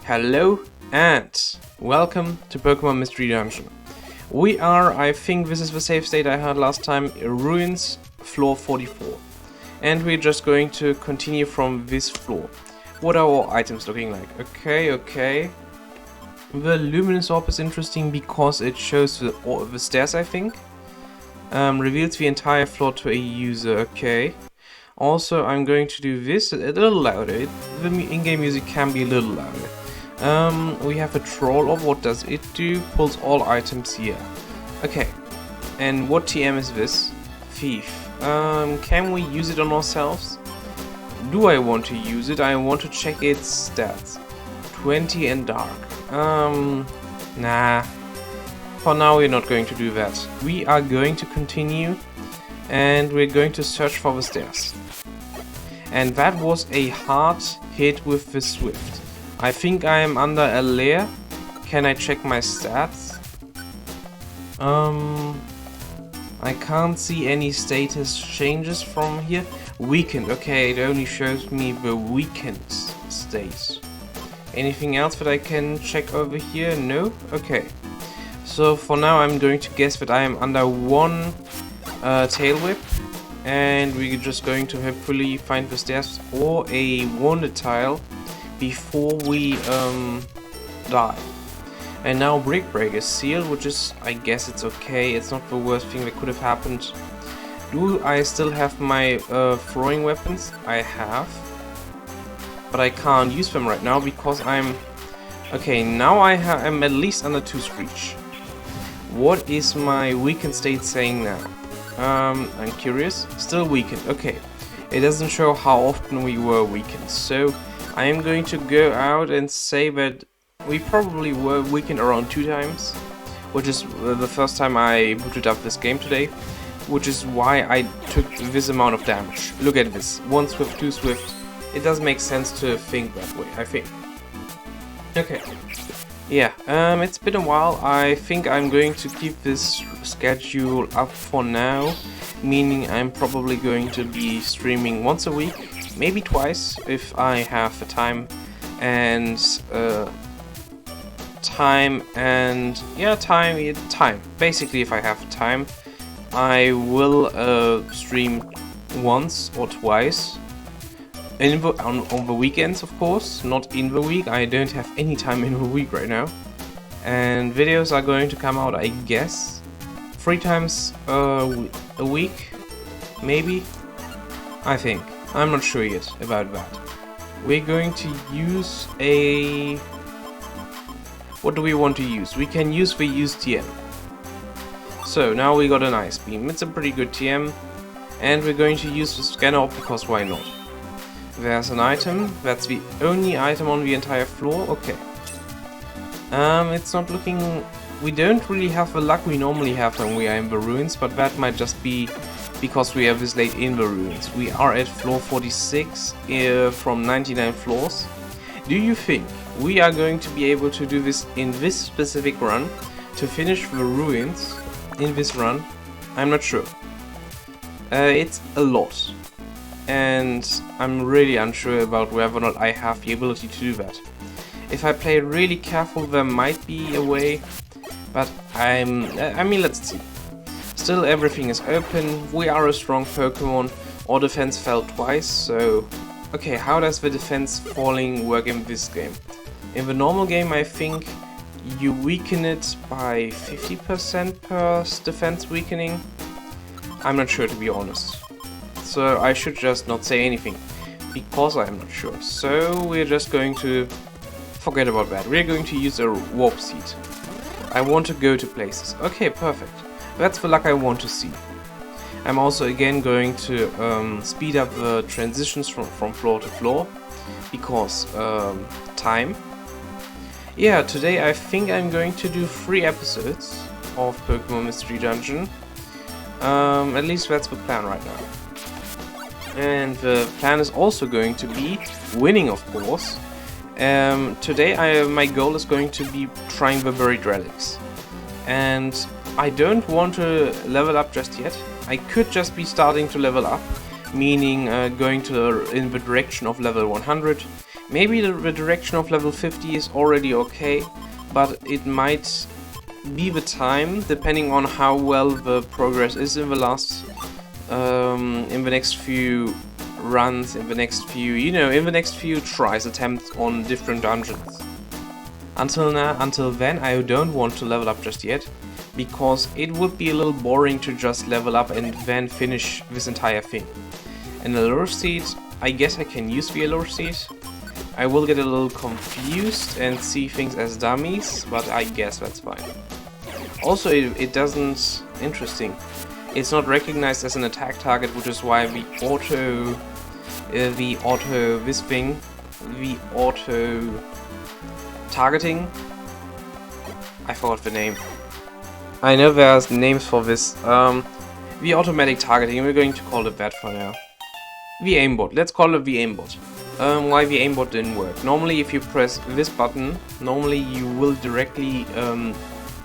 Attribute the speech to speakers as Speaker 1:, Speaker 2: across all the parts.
Speaker 1: Hello and welcome to Pokemon Mystery Dungeon. We are, I think this is the save state I had last time, Ruins, floor 44. And we're just going to continue from this floor. What are our items looking like? Okay. The Luminous Orb is interesting because it shows the stairs, I think. Reveals the entire floor to a user, okay. Also, I'm going to do this a little louder. The in-game music can be a little louder. We have a Troll Orb. What does it do? Pulls all items here. Okay. And what TM is this? Thief. Can we use it on ourselves? Do I want to use it? I want to check its stats. 20 and dark. Nah. For now we're not going to do that. We are going to continue and we're going to search for the stairs. And that was a hard hit with the Swift. I think I am under a layer. Can I check my stats? I can't see any status changes from here. Weakened, okay, it only shows me the weakened state. Anything else that I can check over here? No? Okay. So for now I'm going to guess that I am under one Tail Whip. And we're just going to hopefully find the stairs or a Wounded Tile before we die. And now Brick Break is sealed, which is, I guess it's okay. It's not the worst thing that could have happened. Do I still have my throwing weapons? I have. But I can't use them right now because I'm... Okay, now I'm at least under 2 Screech. What is my weakened state saying now? I'm curious. Still weakened. Okay. It doesn't show how often we were weakened. So I am going to go out and say that we probably were weakened around 2 times. Which is the first time I booted up this game today. Which is why I took this amount of damage. Look at this. 1 Swift, 2 Swift. It does make sense to think that way, I think. Okay. Yeah, it's been a while. I think I'm going to keep this schedule up for now, meaning I'm probably going to be streaming once a week, maybe twice if I have the time and time. Basically, if I have time, I will stream once or twice. On the weekends, of course, not in the week. I don't have any time in the week right now. And videos are going to come out, I guess, 3 times a week, maybe? I think. I'm not sure yet about that. We're going to use a... What do we want to use? We can use the used TM. So, now we got an Ice Beam. It's a pretty good TM. And we're going to use the Scanner because why not? There's an item. That's the only item on the entire floor. Okay. It's not looking... We don't really have the luck we normally have when we are in the ruins, but that might just be because we are this late in the ruins. We are at floor 46 from 99 floors. Do you think we are going to be able to do this in this specific run? To finish the ruins in this run? I'm not sure. It's a lot. And I'm really unsure about whether or not I have the ability to do that. If I play really careful, there might be a way, but I mean, let's see. Still, everything is open. We are a strong Pokemon. Our defense fell twice, so... Okay, how does the defense falling work in this game? In the normal game, I think you weaken it by 50% per defense weakening. I'm not sure, to be honest. So I should just not say anything, because I'm not sure. So we're just going to forget about that. We're going to use a Warp Seed. I want to go to places. Okay, perfect. That's the luck I want to see. I'm also again going to speed up the transitions from floor to floor, because time. Yeah, today I think I'm going to do 3 episodes of Pokemon Mystery Dungeon. At least that's the plan right now. And the plan is also going to be winning, of course. Today my goal is going to be trying the buried relics. And I don't want to level up just yet. I could just be starting to level up, meaning going in the direction of level 100, Maybe the direction of level 50 is already okay, but it might be the time, depending on how well the progress is in the last, in the next few runs, in the next few, in the next few tries, attempts on different dungeons. Until then, I don't want to level up just yet, because it would be a little boring to just level up and then finish this entire thing. An allure seed, I guess I can use the allure seed. I will get a little confused and see things as dummies, but I guess that's fine. Also, it doesn't... interesting. It's not recognized as an attack target, which is why the auto targeting... I forgot the name. I know there's names for this. The automatic targeting, we're going to call it that for now. The aimbot, let's call it the aimbot. Why the aimbot didn't work. Normally if you press this button, normally you will directly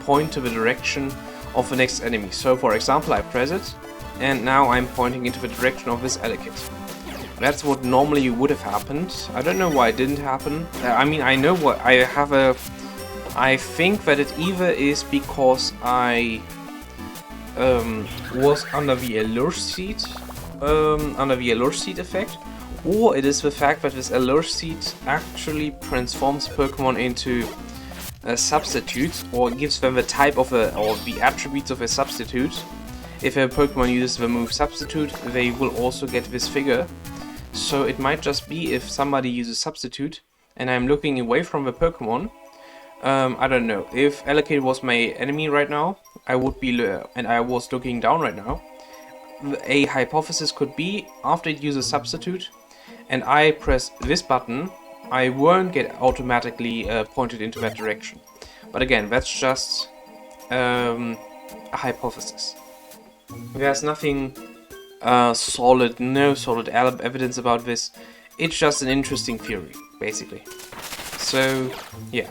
Speaker 1: point to the direction of the next enemy. So for example, I press it, and now I'm pointing into the direction of this Elekid. That's what normally would have happened. I don't know why it didn't happen. I mean, I know what I have a... I think that it either is because I was under the allure seed, effect, or it is the fact that this allure seed actually transforms Pokemon into substitutes, or gives them the type of or the attributes of a substitute. If a Pokemon uses the move substitute, they will also get this figure. So it might just be if somebody uses substitute and I'm looking away from the Pokemon. I don't know, if Elekid was my enemy right now, I would be, and I was looking down right now, a hypothesis could be, after it uses substitute, and I press this button, I won't get automatically pointed into that direction. But again, that's just a hypothesis. There's nothing solid, no solid evidence about this. It's just an interesting theory, basically. So, yeah.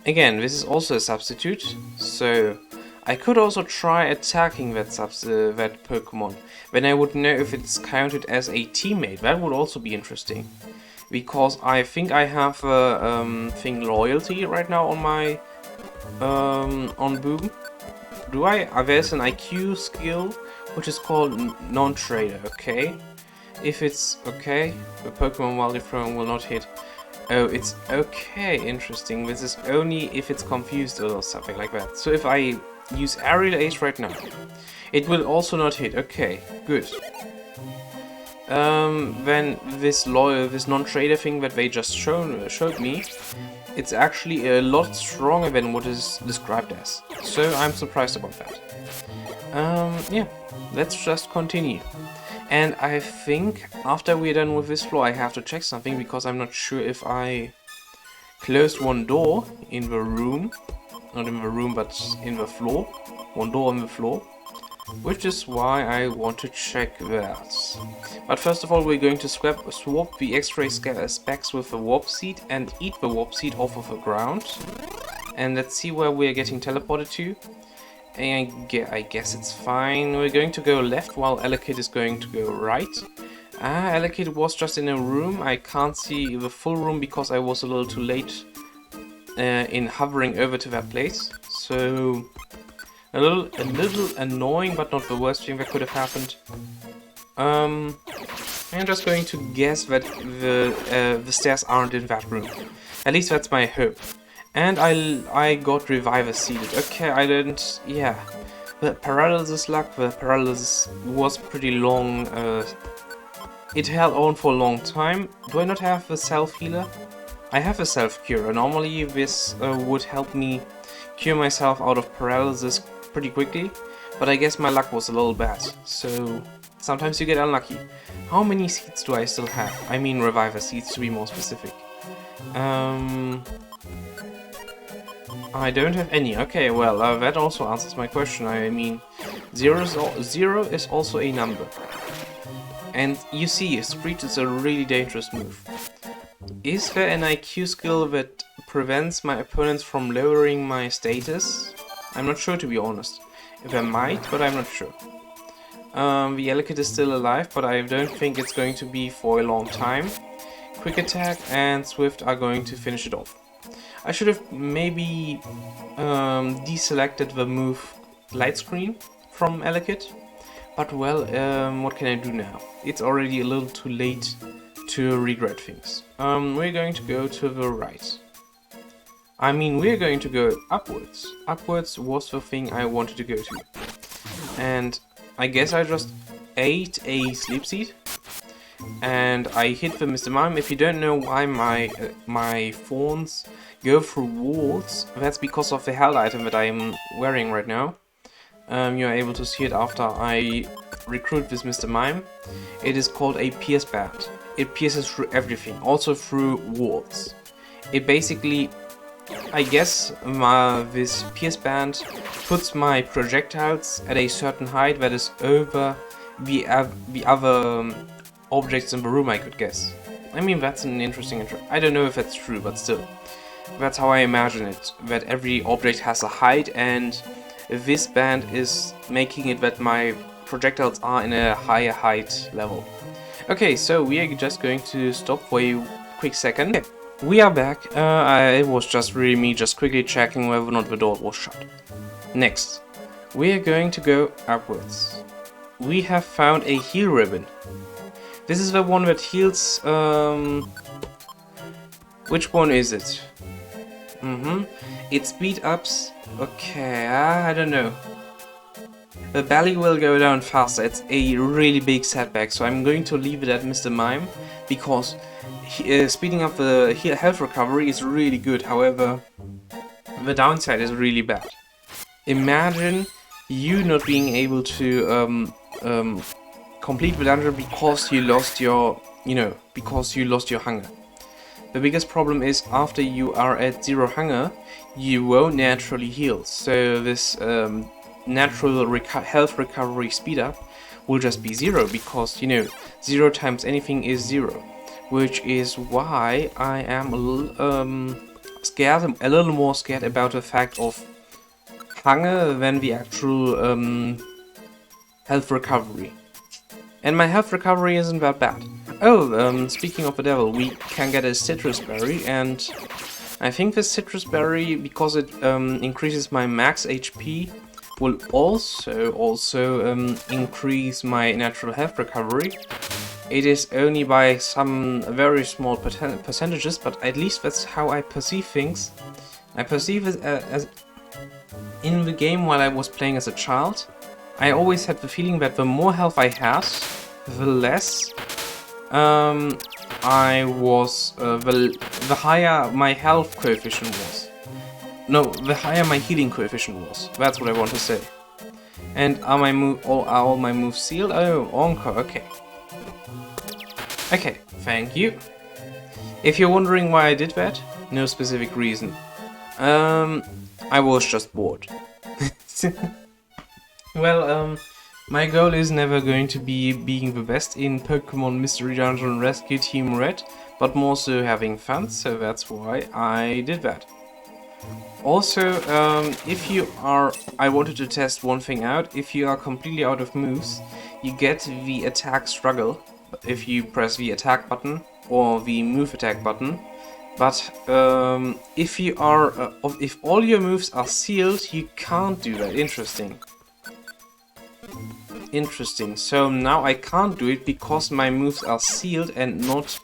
Speaker 1: Again, this is also a substitute, so I could also try attacking that Pokemon. Then I would know if it's counted as a teammate. That would also be interesting. Because I think I have thing loyalty right now on my on Boom. Do I? There's an IQ skill which is called non-trader. Okay, if it's okay, the Pokemon while thrown will not hit. Oh, it's okay. Interesting. This is only if it's confused or something like that. So if I use Aerial Ace right now, it will also not hit. Okay, good. Then this non-trader thing that they just showed me, it's actually a lot stronger than what is described as. So I'm surprised about that. Yeah, let's just continue. And I think after we're done with this floor, I have to check something because I'm not sure if I closed one door in the room, not in the room, but in the floor. One door on the floor, which is why I want to check that. But first of all, we're going to swap the X-ray specs with the warp seed and eat the warp seed off of the ground. And let's see where we're getting teleported to. And I guess it's fine. We're going to go left while Elekid is going to go right. Elekid was just in a room. I can't see the full room because I was a little too late in hovering over to that place. So a little annoying, but not the worst thing that could have happened. I'm just going to guess that the stairs aren't in that room. At least that's my hope. And I got Reviver seeded. Okay, I didn't... yeah. The paralysis luck, the paralysis was pretty long. It held on for a long time. Do I not have the self-healer? I have a self-cure. Normally this would help me cure myself out of paralysis pretty quickly. But I guess my luck was a little bad. So sometimes you get unlucky. How many seeds do I still have? I mean Reviver seeds, to be more specific. I don't have any. Okay, well, that also answers my question. I mean, 0 is also a number. And you see, Screech is a really dangerous move. Is there an IQ skill that prevents my opponents from lowering my status? I'm not sure, to be honest. There might, but I'm not sure. The Elekid is still alive, but I don't think it's going to be for a long time. Quick Attack and Swift are going to finish it off. I should have maybe deselected the move Light Screen from Elekid, but well, what can I do now? It's already a little too late to regret things. We're going to go to the right. I mean, we're going to go upwards. Upwards was the thing I wanted to go to. And I guess I just ate a sleep seed. And I hit the Mr. Mime. If you don't know why my thorns go through walls, that's because of the held item that I am wearing right now. You are able to see it after I recruit this Mr. Mime. It is called a pierce band. It pierces through everything, also through walls. It basically, I guess, this pierce band puts my projectiles at a certain height that is over the other objects in the room, I could guess. I mean, that's an interesting I don't know if that's true, but still. That's how I imagine it, that every object has a height, and this band is making it that my projectiles are in a higher height level. Okay, so we are just going to stop for a quick second. Okay, we are back. It was just really me just quickly checking whether or not the door was shut. Next, we are going to go upwards. We have found a heal ribbon. This is the one that heals, which one is it? It speed ups, okay, I don't know. The belly will go down faster, it's a really big setback, so I'm going to leave it at Mr. Mime, because speeding up the health recovery is really good, however, the downside is really bad. Imagine you not being able to complete the dungeon because you lost your, because you lost your hunger. The biggest problem is after you are at 0 hunger, you won't naturally heal. So this natural health recovery speed up will just be 0 because, 0 times anything is 0. Which is why I am a little more scared about the fact of hunger than the actual health recovery. And my health recovery isn't that bad. Oh, speaking of the devil, we can get a citrus berry, and I think the citrus berry, because it increases my max HP, will also increase my natural health recovery. It is only by some very small percentages, but at least that's how I perceive things. I perceive it as in the game while I was playing as a child. I always had the feeling that the more health I had, the less I was, the higher my health coefficient was. No, the higher my healing coefficient was. That's what I want to say. And are all my moves sealed? Oh, Encore, okay. Okay, thank you. If you're wondering why I did that, no specific reason. I was just bored. Well, my goal is never going to be being the best in Pokemon Mystery Dungeon Rescue Team Red, but more so having fun, so that's why I did that. Also, I wanted to test one thing out. If you are completely out of moves, you get the attack struggle if you press the attack button or the move attack button. But if all your moves are sealed, you can't do that. Interesting. So now I can't do it because my moves are sealed and not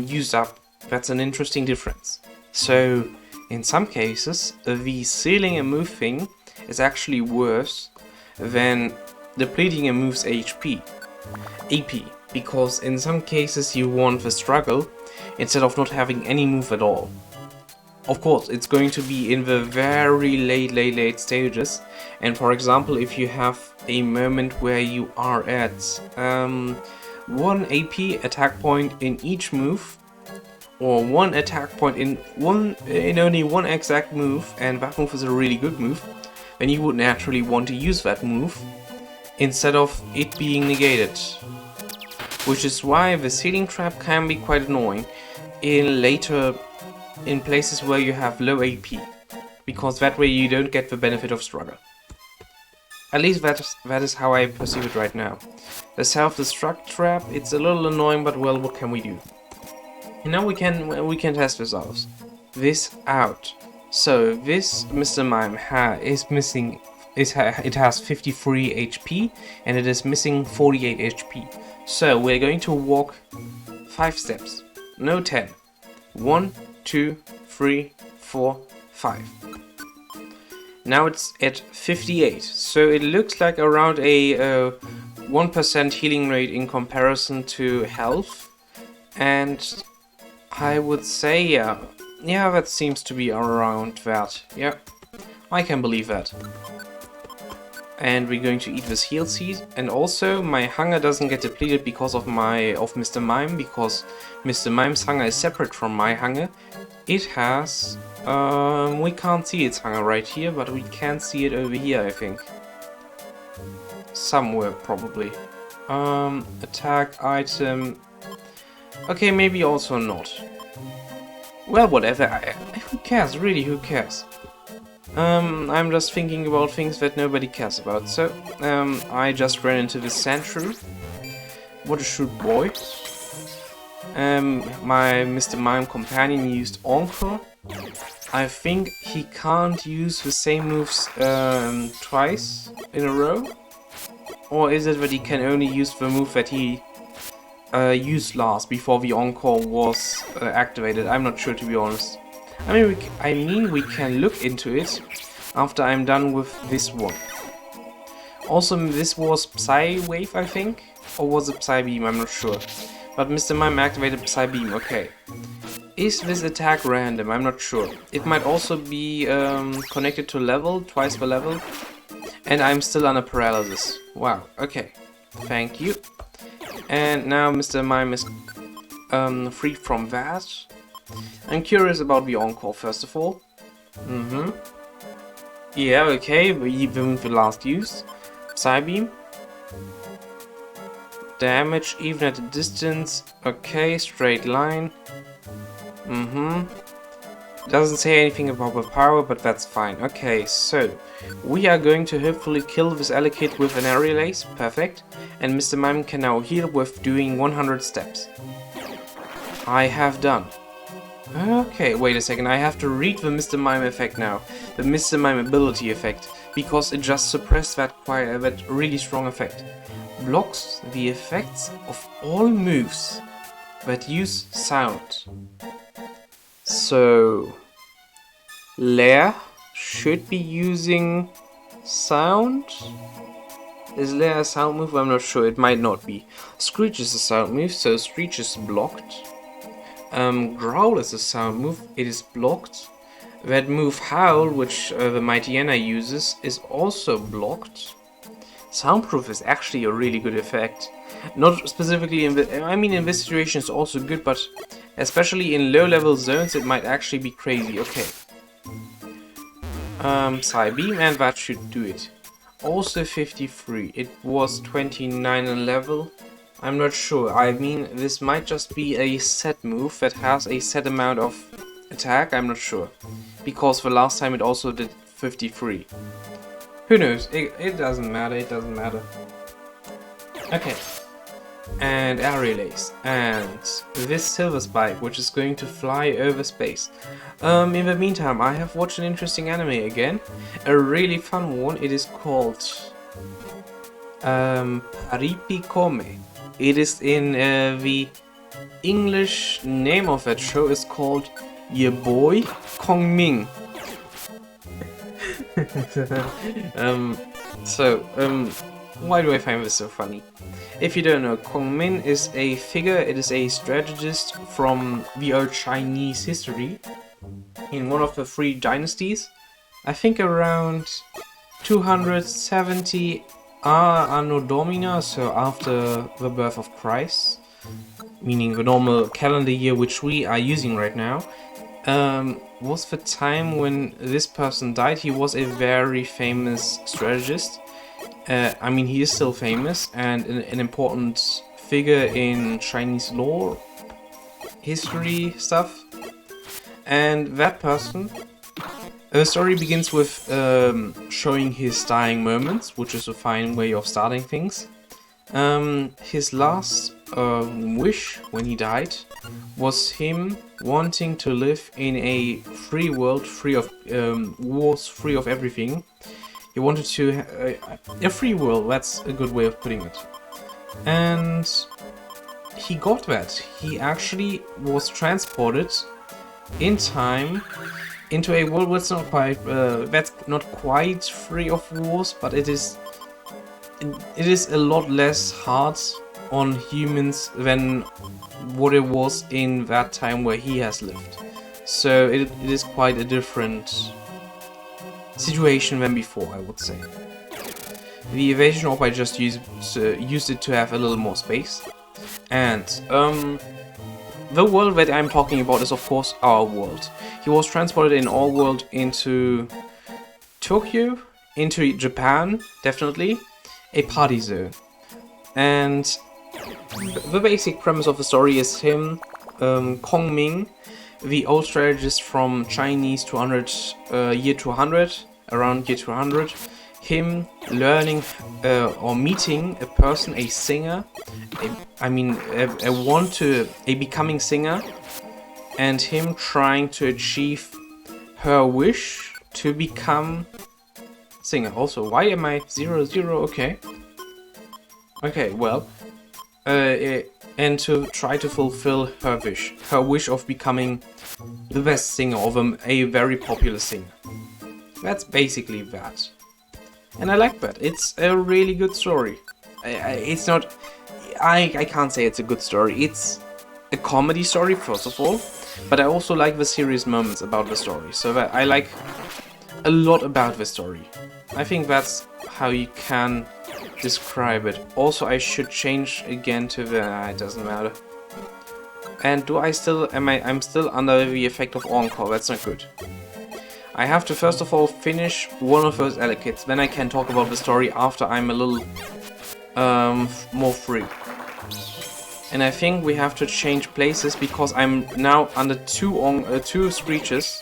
Speaker 1: used up. That's an interesting difference. So in some cases, the sealing a move thing is actually worse than depleting a move's AP, because in some cases you want the struggle instead of not having any move at all. Of course, it's going to be in the very late stages, and for example, if you have a moment where you are at 1 AP attack point in each move, or 1 attack point in only one exact move, and that move is a really good move, then you would naturally want to use that move instead of it being negated. Which is why the sealing trap can be quite annoying in places where you have low AP, because that way you don't get the benefit of struggle. At least that is how I perceive it right now. The self-destruct trap, it's a little annoying, but well, what can we do? And now we can test this out. So this Mr. Mime is missing. It has 53 HP and it is missing 48 HP. So we're going to walk 5 steps, no 10. 1, 2, 3, 4, 5. Now it's at 58, so it looks like around a 1% healing rate in comparison to health. And I would say, yeah, that seems to be around that. Yeah, I can believe that. And we're going to eat this heal seed. And also, my hunger doesn't get depleted because of Mr. Mime, because Mr. Mime's hunger is separate from my hunger. It has... we can't see its hunger right here, but we can see it over here, I think. Somewhere, probably. Attack, item... Okay, maybe also not. Well, whatever. Who cares? Really, who cares? I'm just thinking about things that nobody cares about. So, I just ran into this sand shrew. What a shoot boy. My Mr. Mime companion used Encore. I think he can't use the same moves twice in a row. Or is it that he can only use the move that he used last before the Encore was activated? I'm not sure, to be honest. I mean we can look into it after I'm done with this one. Also, this was Psy Wave, I think, or was it Psy Beam? I'm not sure. But Mr. Mime activated Psy Beam. Okay. Is this attack random? I'm not sure. It might also be connected to level, twice the level. And I'm still under paralysis. Wow. Okay. Thank you. And now Mr. Mime is free from that. I'm curious about the Encore first of all. Yeah, okay, even with the last use. Psybeam. Damage even at a distance. Okay, straight line. Doesn't say anything about the power, but that's fine. Okay, so we are going to hopefully kill this Allocate with an aerial ace. Perfect. And Mr. Mime can now heal with doing 100 steps. I have done. Okay, wait a second, I have to read the Mr. Mime effect now. The Mr. Mime ability effect, because it just suppressed that really strong effect. Blocks the effects of all moves that use sound. So... Lair should be using sound? Is Lair a sound move? I'm not sure, it might not be. Screech is a sound move, so Screech is blocked. Growl is a sound move, it is blocked. That move Howl, which the Mighty Anna uses, is also blocked. Soundproof is actually a really good effect. Not specifically in in this situation it's also good, but especially in low level zones it might actually be crazy. Okay. Psy Beam, and that should do it. Also 53, it was 29 in level. I'm not sure, I mean this might just be a set move that has a set amount of attack, I'm not sure. Because the last time it also did 53. Who knows, it doesn't matter, it doesn't matter. Okay. And aerial ace, and this silver spike, which is going to fly over space. In the meantime, I have watched an interesting anime again, a really fun one. It is called Paripikome. It is in the English name of that show is called Your Boy Kong Ming. Why do I find this so funny? If you don't know, Kong Min is a figure, it is a strategist from the old Chinese history in one of the 3 dynasties. I think around 270 Anno Domini, so after the birth of Christ, meaning the normal calendar year which we are using right now, was the time when this person died. He was a very famous strategist. He is still famous and an important figure in Chinese lore, history stuff. And that person The story begins with showing his dying moments, which is a fine way of starting things. His last wish when he died was him wanting to live in a free world, free of wars, free of everything. He wanted to a free world. That's a good way of putting it. And he got that. He actually was transported in time into a world that's not quite free of wars, but it is a lot less hard on humans than what it was in that time where he has lived. So it is quite a different situation than before, I would say. The evasion orb I just used it to have a little more space. And the world that I'm talking about is of course our world. He was transported in our world into Tokyo, into Japan, definitely, a party zone. And the basic premise of the story is him, Kong Ming, the old strategist from Chinese 200, year 200, around year 200, him learning or meeting a person, a singer, a becoming singer, and him trying to achieve her wish to become singer. Also, why am I 0, 0? Okay, well, and to try to fulfill her wish of becoming the best singer of a very popular singer. That's basically that. And I like that. It's a really good story. It's not... I can't say it's a good story. It's a comedy story, first of all. But I also like the serious moments about the story. So that I like a lot about the story. I think that's how you can describe it. Also, I should change again to the... it doesn't matter. And do I still... I'm still under the effect of Encore. That's not good. I have to first of all finish one of those allocates, then I can talk about the story after I'm a little more free. And I think we have to change places because I'm now under two screeches,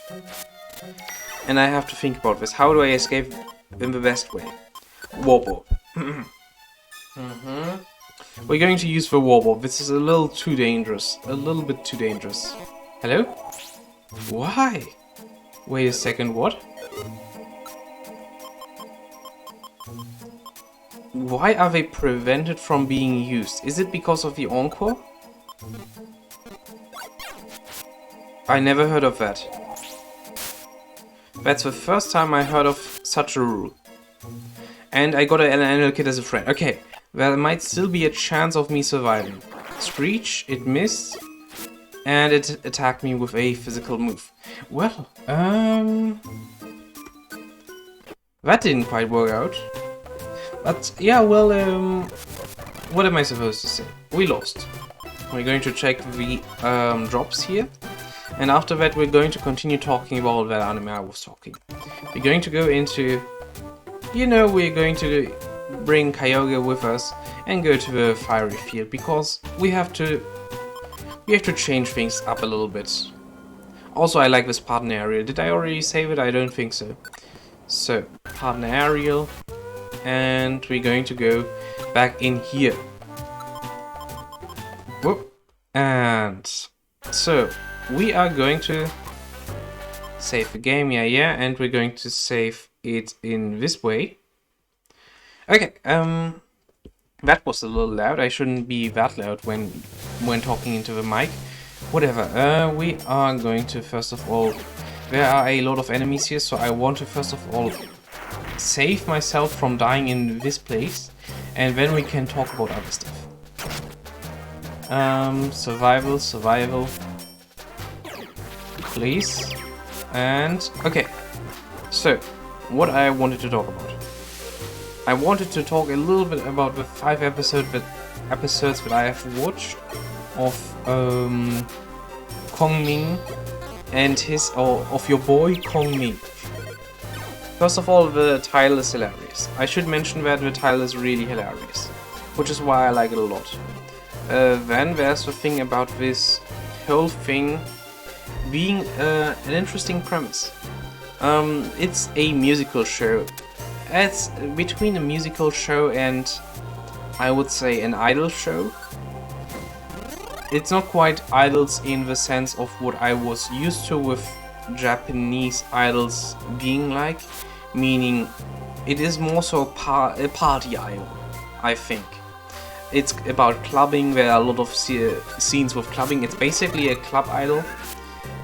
Speaker 1: and I have to think about this. How do I escape in the best way? Warp. We're going to use the warp. This is a little too dangerous. A little bit too dangerous. Hello? Why? Wait a second, what? Why are they prevented from being used? Is it because of the Encore? I never heard of that. That's the first time I heard of such a rule. And I got an animal kid as a friend. Okay, there might still be a chance of me surviving. Screech, it missed. And it attacked me with a physical move. Well, that didn't quite work out. But, yeah, well, what am I supposed to say? We lost. We're going to check the drops here. And after that, we're going to continue talking about that anime I was talking. We're going to go into... we're going to bring Kyogre with us and go to the Fiery Field. Because we have to change things up a little bit. Also, I like this partner aerial. Did I already save it? I don't think so. So, partner aerial. And we're going to go back in here. Whoop. And so, we are going to save the game. Yeah. And we're going to save it in this way. Okay, that was a little loud. I shouldn't be that loud when talking into the mic. Whatever, we are going to first of all... There are a lot of enemies here, so I want to first of all save myself from dying in this place. And then we can talk about other stuff. Survival. Please. And... okay. So, what I wanted to talk about. I wanted to talk a little bit about the 5 episodes that I have watched of Kong Ming and of your boy Kong Ming. First of all, the title is hilarious. I should mention that the title is really hilarious, which is why I like it a lot. Then there's the thing about this whole thing being an interesting premise. It's a musical show. It's between a musical show and, I would say, an idol show. It's not quite idols in the sense of what I was used to with Japanese idols being like, meaning it is more so a party idol, I think. It's about clubbing, there are a lot of scenes with clubbing. It's basically a club idol,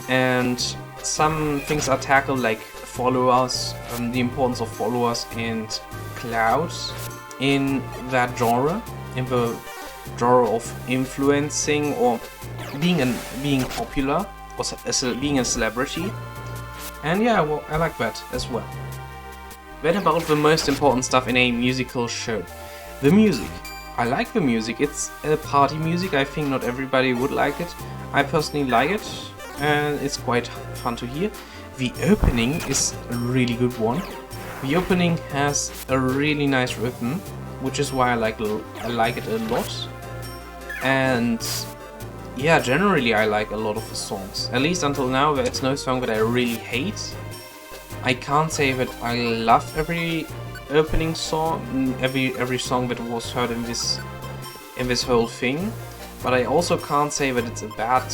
Speaker 1: and some things are tackled like followers, the importance of followers and clouds in that genre, in the genre of influencing or being popular or being a celebrity. And yeah, well, I like that as well. Then about the most important stuff in a musical show, the music. I like the music. It's a party music. I think not everybody would like it. I personally like it, and it's quite fun to hear. The opening is a really good one. The opening has a really nice rhythm, which is why I like it a lot. And yeah, generally I like a lot of the songs. At least until now, there's no song that I really hate. I can't say that I love every opening song, every song that was heard in this whole thing, but I also can't say that it's a bad.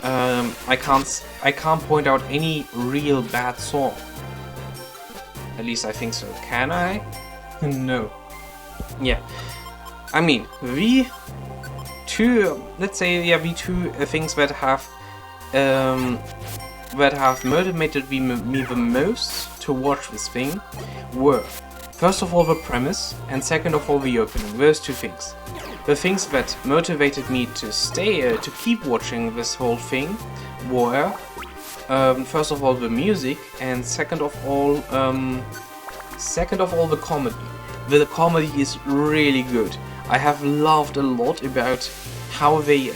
Speaker 1: I can't point out any real bad song. At least I think so. Can I? No. Yeah. I mean, the two things that have motivated me the most to watch this thing were, first of all, the premise, and second of all, the opening. Those two things. The things that motivated me to keep watching this whole thing were, first of all, the music, and second of all, the comedy. The comedy is really good. I have loved a lot about how they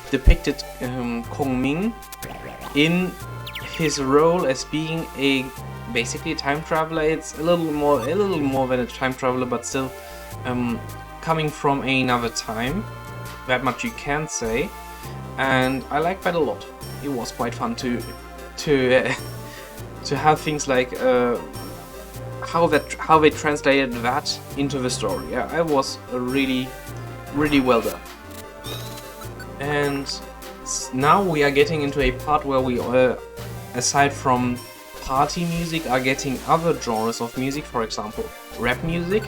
Speaker 1: depicted Kong Ming in his role as being basically a time traveler. It's a little more than a time traveler, but still coming from another time. That much you can say, and I like that a lot. It was quite fun to have things like how they translated that into the story. Yeah, it was really well done. And now we are getting into a part where we, aside from party music, are getting other genres of music, for example, rap music.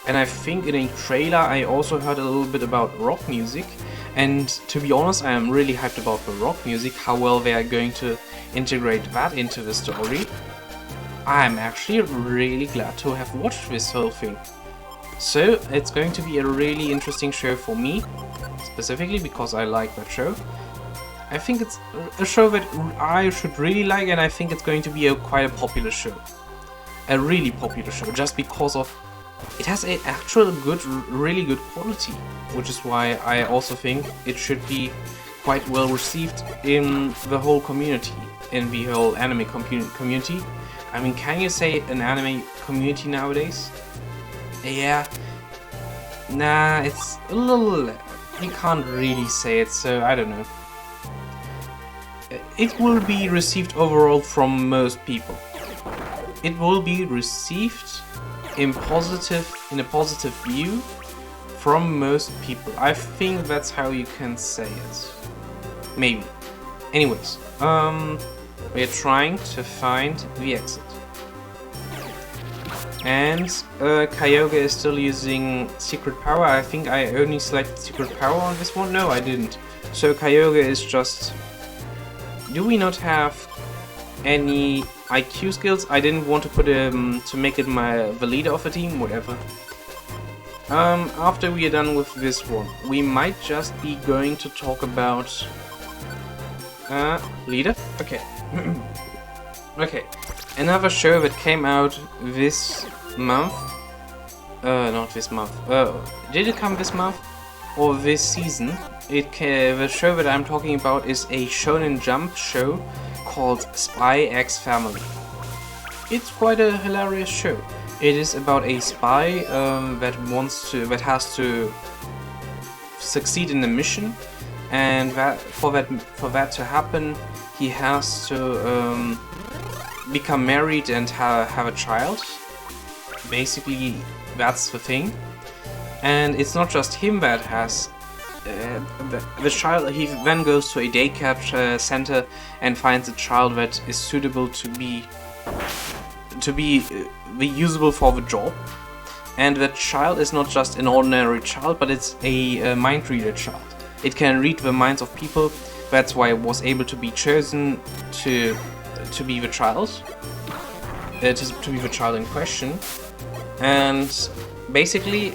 Speaker 1: And I think in a trailer I also heard a little bit about rock music. And to be honest, I am really hyped about the rock music, how well they are going to integrate that into the story. I'm actually really glad to have watched this whole thing. So it's going to be a really interesting show for me, specifically because I like that show. I think it's a show that I should really like, and I think it's going to be quite a popular show. A really popular show, just because of it has an actual really good quality, which is why I also think it should be quite well received in the whole community, in the whole anime community. I mean, can you say an anime community nowadays? Yeah. Nah, it's a little. You can't really say it, so I don't know. It will be received overall from most people. It will be received in a positive view from most people. I think that's how you can say it. Maybe. Anyways, we're trying to find the exit. And Kyogre is still using Secret Power. I think I only selected Secret Power on this one. No, I didn't. So Kyogre is just... Do we not have any IQ skills? I didn't want to put to make it the leader of the team. Whatever. After we are done with this one, we might just be going to talk about leader. Okay. Okay. Another show that came out this month. Not this month. Did it come this month or this season? The show that I'm talking about is a Shonen Jump show called Spy X Family. It's quite a hilarious show. It is about a spy that has to succeed in a mission, and for that to happen, he has to become married and have a child. Basically, that's the thing. And it's not just him that has the child. He then goes to a daycare center and finds a child that is suitable to be usable for the job. And the child is not just an ordinary child, but it's a mind reader child. It can read the minds of people. That's why it was able to be chosen to be the child, to be the child in question. And basically,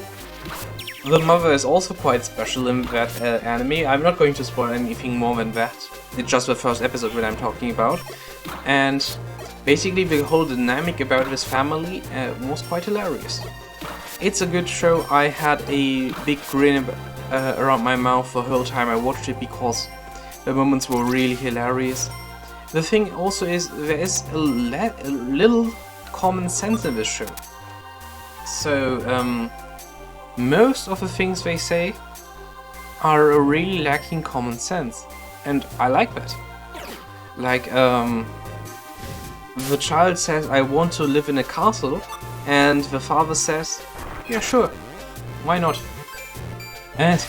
Speaker 1: the mother is also quite special in that anime. I'm not going to spoil anything more than that. It's just the first episode that I'm talking about. And basically, the whole dynamic about this family was quite hilarious. It's a good show. I had a big grin around my mouth the whole time I watched it because the moments were really hilarious. The thing also is there is a little common sense in this show. So most of the things they say are really lacking common sense, and I like that. Like the child says, "I want to live in a castle," and the father says, "Yeah, sure, why not?" And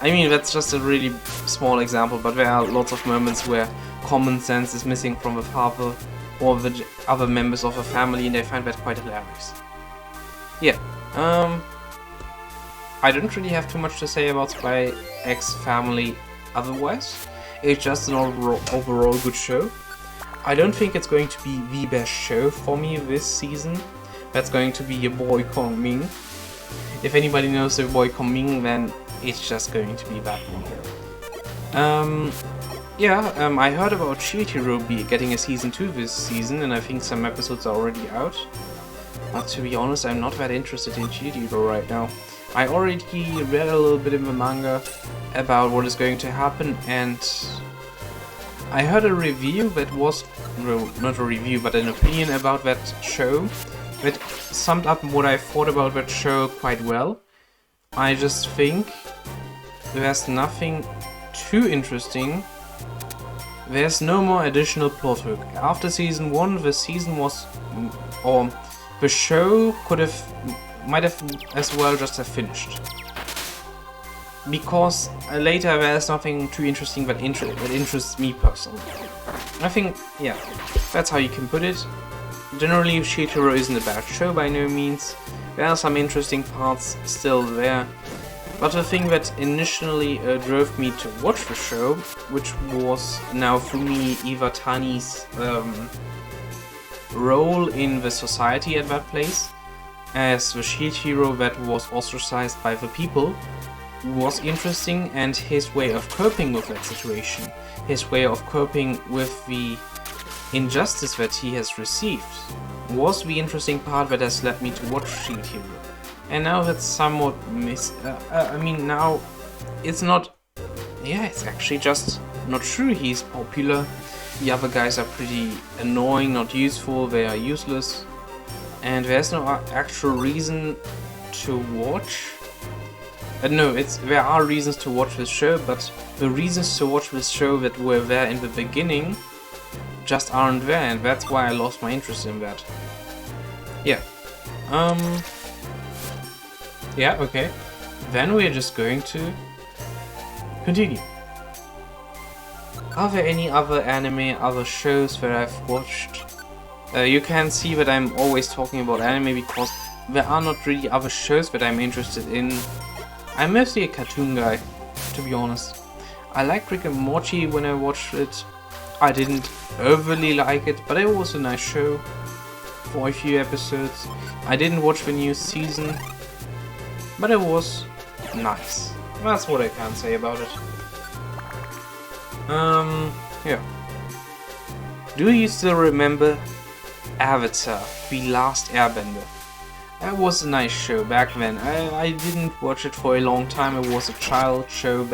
Speaker 1: I mean, that's just a really small example, but there are lots of moments where common sense is missing from the father or the other members of a family, and I find that quite hilarious. Yeah, I don't really have too much to say about Spy X Family otherwise. It's just an overall good show. I don't think it's going to be the best show for me this season. That's going to be your boy Kong Ming. If anybody knows the boy Kong Ming, then it's just going to be that one. I heard about Shield Hero getting a season 2 this season, and I think some episodes are already out. But to be honest, I'm not that interested in Shield Hero right now. I already read a little bit in the manga about what is going to happen, and I heard a review that was, well, not a review, but an opinion about that show that summed up what I thought about that show quite well. I just think there's nothing too interesting. There's no more additional plot hook. After season 1, the season was, or the show might have as well just have finished. Because later there's nothing too interesting that interests me personally. I think, yeah, that's how you can put it. Generally, Shield Hero isn't a bad show by no means. There are some interesting parts still there. But the thing that initially drove me to watch the show, which was Naofumi Iwatani's role in the society at that place, as the Shield Hero that was ostracized by the people, was interesting, and his way of coping with that situation, his way of coping with the injustice that he has received, was the interesting part that has led me to watch Shield Hero. And now that's somewhat now it's not, it's actually just not true. He's popular, the other guys are pretty annoying, not useful, they are useless, and there's no actual reason to watch. There are reasons to watch this show, but the reasons to watch this show that were there in the beginning just aren't there, and that's why I lost my interest in that. Okay. Then we're just going to continue. Are there any other anime, other shows that I've watched? You can see that I'm always talking about anime because there are not really other shows that I'm interested in. I'm mostly a cartoon guy, to be honest. I liked Rick and Morty when I watched it. I didn't overly like it, but it was a nice show for a few episodes. I didn't watch the new season, but it was nice. That's what I can say about it. Do you still remember Avatar, The Last Airbender? That was a nice show back then. I didn't watch it for a long time. It was a child show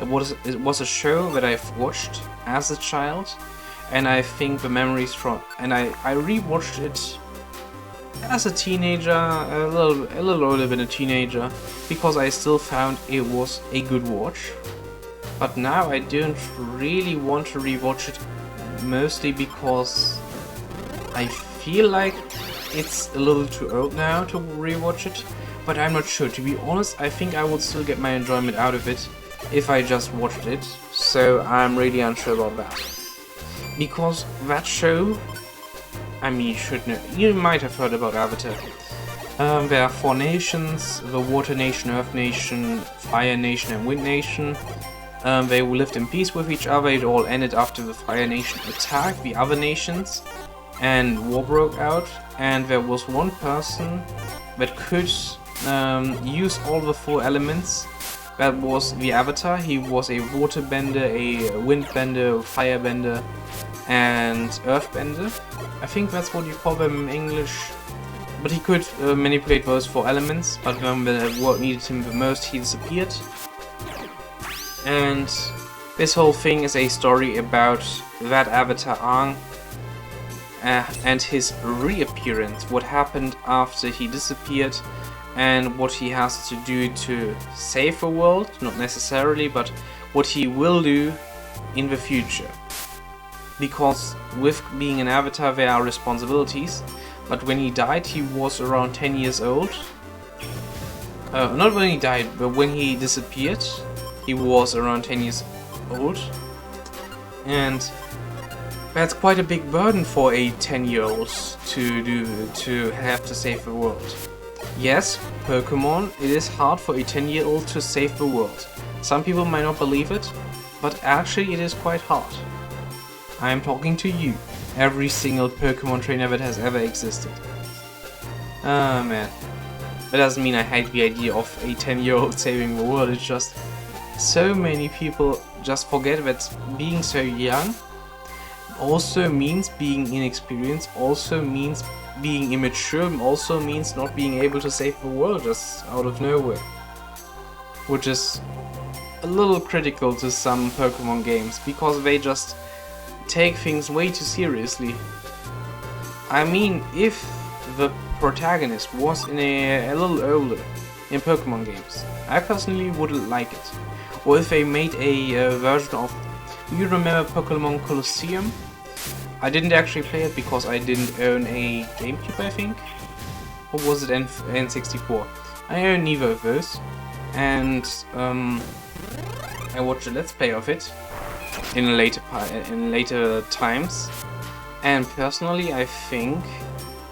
Speaker 1: it was a show that I've watched as a child, and I think the memories and I rewatched it as a teenager, a little older than a teenager, because I still found it was a good watch. But now I don't really want to rewatch it mostly because I feel like it's a little too old now to rewatch it, but I'm not sure. To be honest, I think I would still get my enjoyment out of it if I just watched it, so I'm really unsure about that. Because that show, I mean, you should know, you might have heard about Avatar. There are 4 nations: the Water Nation, Earth Nation, Fire Nation and Wind Nation. They lived in peace with each other. It all ended after the Fire Nation attacked the other nations and war broke out, and there was one person that could use all the 4 elements. That was the Avatar. He was a water bender, a wind bender, a fire bender, and earth bender. I think that's what you call them in English. But he could manipulate those 4 elements, but when the world needed him the most, he disappeared. And this whole thing is a story about that Avatar Aang and his reappearance, what happened after he disappeared, and what he has to do to save the world, not necessarily, but what he will do in the future. Because with being an Avatar there are responsibilities, but when he died he was around 10 years old. Not when he died, but when he disappeared he was around 10 years old. And that's quite a big burden for a 10-year-old to have to save the world. Yes, Pokemon, it is hard for a 10-year-old to save the world. Some people might not believe it, but actually it is quite hard. I am talking to you, every single Pokemon trainer that has ever existed. Ah man, that doesn't mean I hate the idea of a 10-year-old saving the world, it's just so many people just forget that being so young also means being inexperienced, also means being immature, also means not being able to save the world just out of nowhere. Which is a little critical to some Pokemon games, because they just take things way too seriously. I mean, if the protagonist was a little older in Pokemon games, I personally wouldn't like it. Or if they made a version of... Do you remember Pokemon Colosseum? I didn't actually play it because I didn't own a GameCube, I think? Or was it N64? I own neither of those. And I watched a Let's Play of it in later times. And personally I think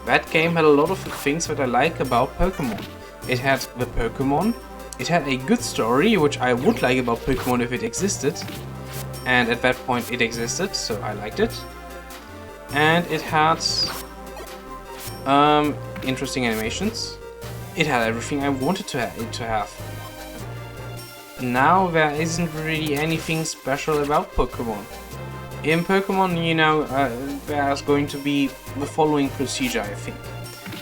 Speaker 1: that game had a lot of the things that I like about Pokemon. It had the Pokemon, it had a good story, which I would like about Pokemon if it existed. And at that point it existed, so I liked it. And it had interesting animations. It had everything I wanted to have. Now there isn't really anything special about Pokemon. In Pokemon, you know, there's going to be the following procedure, I think.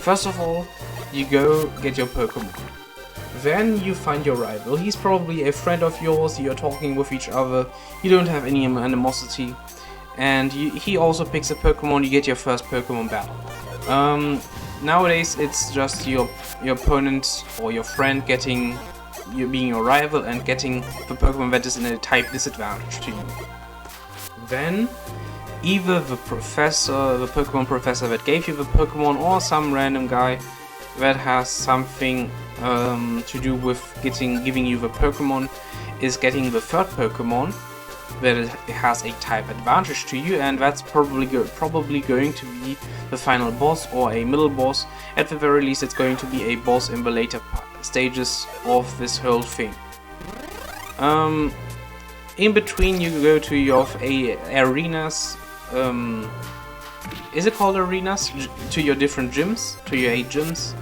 Speaker 1: First of all, you go get your Pokemon. Then you find your rival. He's probably a friend of yours, you're talking with each other, you don't have any animosity. And he also picks a Pokemon, you get your first Pokemon battle. Nowadays it's just your opponent or your friend being your rival and getting the Pokemon that is in a type disadvantage to you. Then either the Pokemon professor that gave you the Pokemon, or some random guy that has something to do with giving you the Pokemon is getting the third Pokemon that it has a type advantage to you, and that's probably going to be the final boss or a middle boss. At the very least it's going to be a boss in the later stages of this whole thing. In between you go to your arenas, is it called arenas? To your different gyms, to your 8 gyms.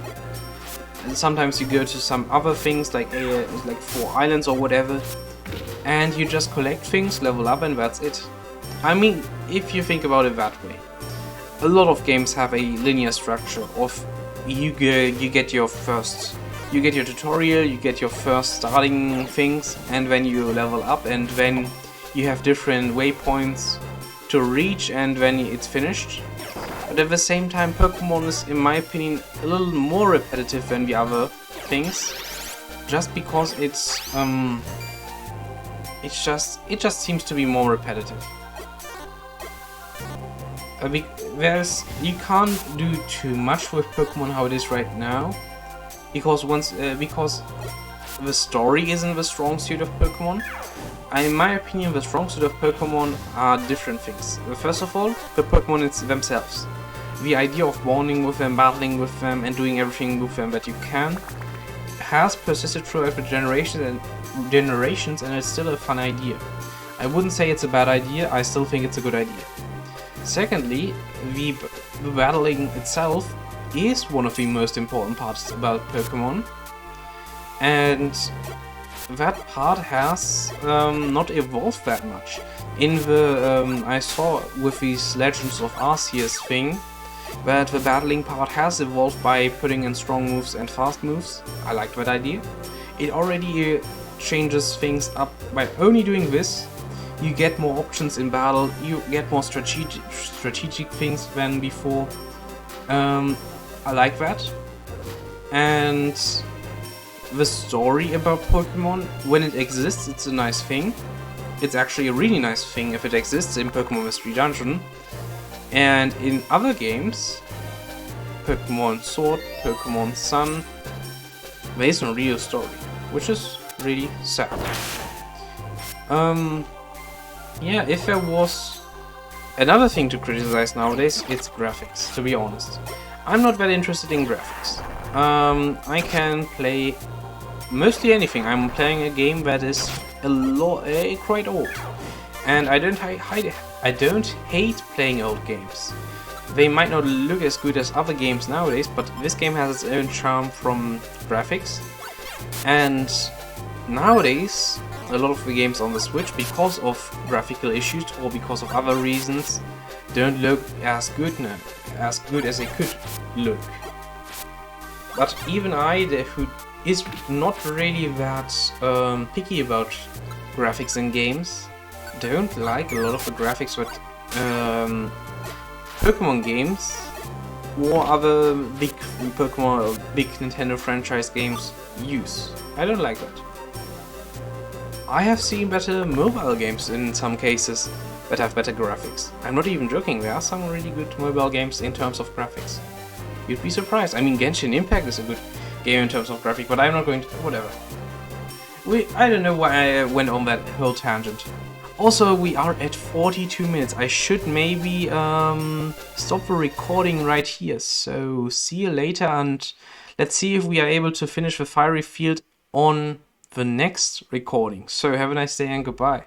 Speaker 1: And sometimes you go to some other things like 4 islands or whatever, and you just collect things, level up, and that's it. I mean, if you think about it that way, a lot of games have a linear structure of you get your tutorial, you get your first starting things, and then you level up, and then you have different waypoints to reach, and then it's finished. But at the same time, Pokemon is, in my opinion, a little more repetitive than the other things, just because it just seems to be more repetitive. You can't do too much with Pokemon how it is right now, because because the story isn't the strong suit of Pokemon. In my opinion, the strong suit of Pokemon are different things. First of all, the Pokemon themselves. The idea of bonding with them, battling with them, and doing everything with them that you can has persisted throughout the generations, and it's still a fun idea. I wouldn't say it's a bad idea, I still think it's a good idea. Secondly, the battling itself is one of the most important parts about Pokemon, and that part has not evolved that much. In the I saw with these Legends of Arceus thing that the battling part has evolved by putting in strong moves and fast moves. I like that idea. It already changes things up by only doing this. You get more options in battle, you get more strategic things than before. I like that. And the story about Pokemon, when it exists, it's a nice thing. It's actually a really nice thing if it exists in Pokemon Mystery Dungeon. And in other games, Pokemon Sword, Pokemon Sun, there is no real story, which is really sad. Yeah, if there was another thing to criticize nowadays, it's graphics, to be honest. I'm not that interested in graphics. I can play mostly anything. I'm playing a game that is quite old. And I don't hate playing old games. They might not look as good as other games nowadays, but this game has its own charm from graphics. And nowadays, a lot of the games on the Switch, because of graphical issues or because of other reasons, don't look as good now, as good as they could look. But even I, who is not really that picky about graphics in games, don't like a lot of the graphics that Pokemon games or other big Pokemon or big Nintendo franchise games use. I don't like that. I have seen better mobile games in some cases that have better graphics. I'm not even joking, there are some really good mobile games in terms of graphics. You'd be surprised. I mean, Genshin Impact is a good game in terms of graphics, but I'm not going to... whatever. I don't know why I went on that whole tangent. Also, we are at 42 minutes. I should maybe stop the recording right here. So, see you later, and let's see if we are able to finish the Fiery Field on the next recording. So, have a nice day and goodbye.